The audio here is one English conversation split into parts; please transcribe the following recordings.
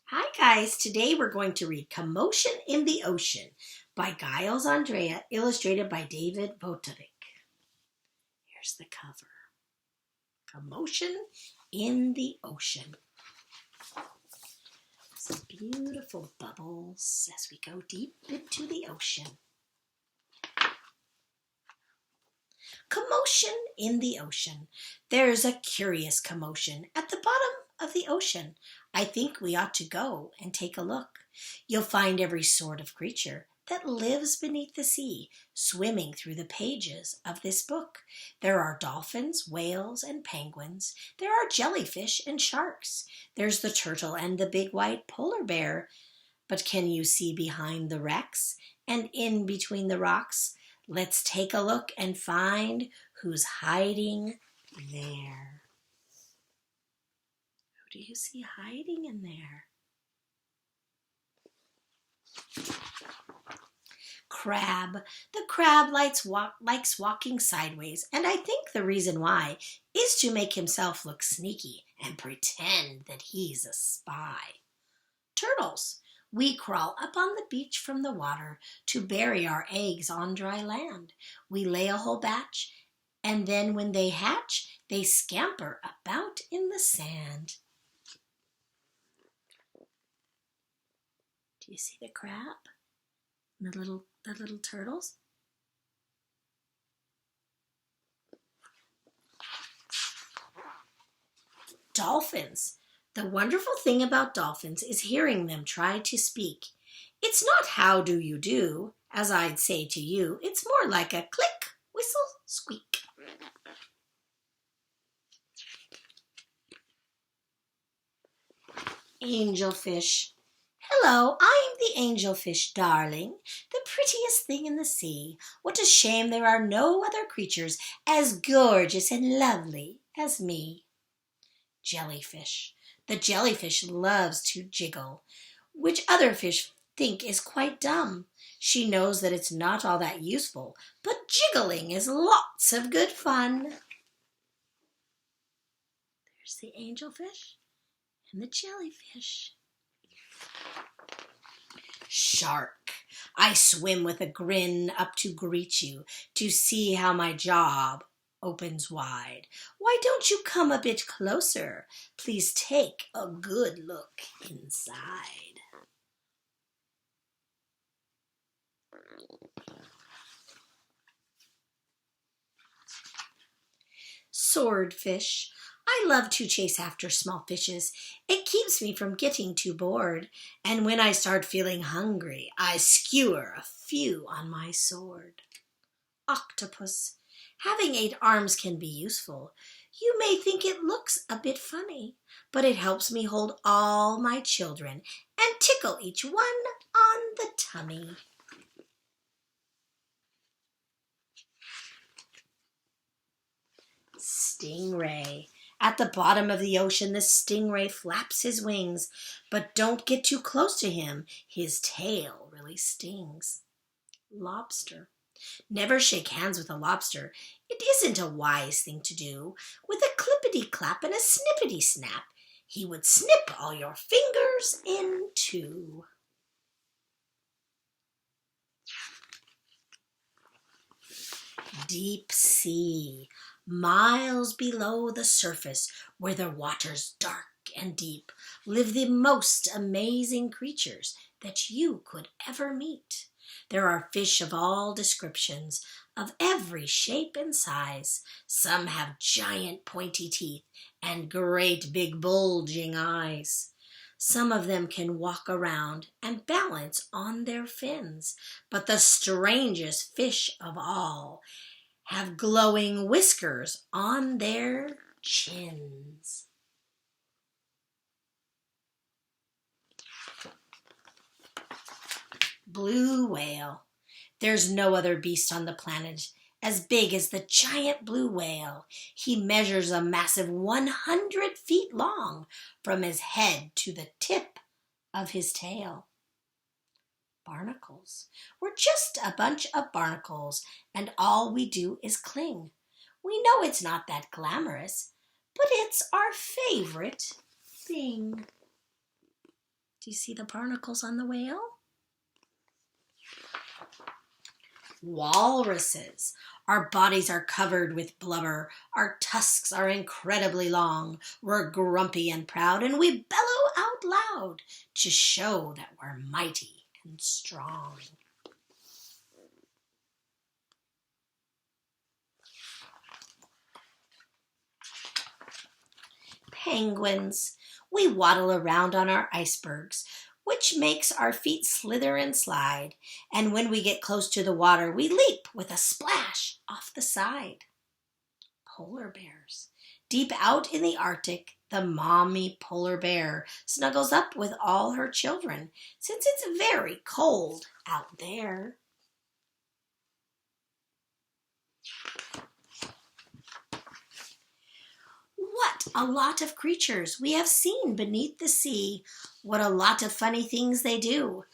Hi guys, today we're going to read Commotion in the Ocean by Giles Andrea, illustrated by David Votovic. Here's the cover. Commotion in the Ocean. Some beautiful bubbles as we go deep into the ocean. Commotion in the ocean. There's a curious commotion at the bottom of the ocean. I think we ought to go and take a look. You'll find every sort of creature that lives beneath the sea swimming through the pages of this book. There are dolphins, whales, and penguins. There are jellyfish and sharks. There's the turtle and the big white polar bear. But can you see behind the wrecks and in between the rocks? Let's take a look and find who's hiding there. Who do you see hiding in there? Crab. The crab likes walking sideways, and I think the reason why is to make himself look sneaky and pretend that he's a spy. Turtles. We crawl up on the beach from the water to bury our eggs on dry land. We lay a whole batch, and then when they hatch, they scamper about in the sand. Do you see the crab? And the little turtles? Dolphins. The wonderful thing about dolphins is hearing them try to speak. It's not how do you do, as I'd say to you. It's more like a click, whistle, squeak. Angelfish. Hello, I'm the angelfish, darling, the prettiest thing in the sea. What a shame there are no other creatures as gorgeous and lovely as me. Jellyfish. The jellyfish loves to jiggle, which other fish think is quite dumb. She knows that it's not all that useful, but jiggling is lots of good fun. There's the angelfish and the jellyfish. Shark. I swim with a grin up to greet you, to see how my job opens wide. Why don't you come a bit closer? Please take a good look inside. Swordfish. I love to chase after small fishes. It keeps me from getting too bored. And when I start feeling hungry, I skewer a few on my sword. Octopus. Having 8 arms can be useful. You may think it looks a bit funny, but it helps me hold all my children and tickle each one on the tummy. Stingray. At the bottom of the ocean, the stingray flaps his wings, but don't get too close to him. His tail really stings. Lobster. Never shake hands with a lobster. It isn't a wise thing to do. With a clippity-clap and a snippity-snap, he would snip all your fingers in two. Deep sea. Miles below the surface, where the water's dark and deep, live the most amazing creatures that you could ever meet. There are fish of all descriptions, of every shape and size. Some have giant pointy teeth and great big bulging eyes. Some of them can walk around and balance on their fins. But the strangest fish of all have glowing whiskers on their chins. Blue whale. There's no other beast on the planet as big as the giant blue whale. He measures a massive 100 feet long from his head to the tip of his tail. Barnacles. We're just a bunch of barnacles, and all we do is cling. We know it's not that glamorous, but it's our favorite thing. Do you see the barnacles on the whale? Walruses. Our bodies are covered with blubber. Our tusks are incredibly long. We're grumpy and proud, and we bellow out loud to show that we're mighty and strong. Penguins. We waddle around on our icebergs, which makes our feet slither and slide. And when we get close to the water, we leap with a splash off the side. Polar bears. Deep out in the Arctic, the mommy polar bear snuggles up with all her children, since it's very cold out there. What a lot of creatures we have seen beneath the sea. What a lot of funny things they do.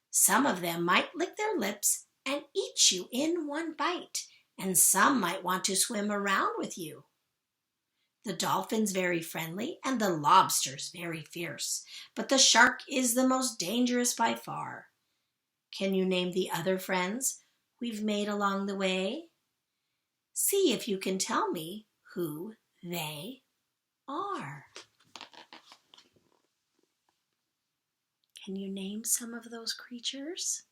Some of them might lick their lips and eat you in one bite, and some might want to swim around with you. The dolphin's very friendly and the lobster's very fierce, but the shark is the most dangerous by far. Can you name the other friends we've made along the way? See if you can tell me who they are. Can you name some of those creatures?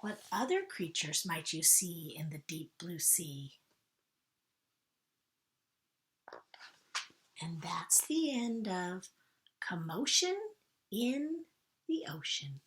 What other creatures might you see in the deep blue sea? And that's the end of Commotion in the Ocean.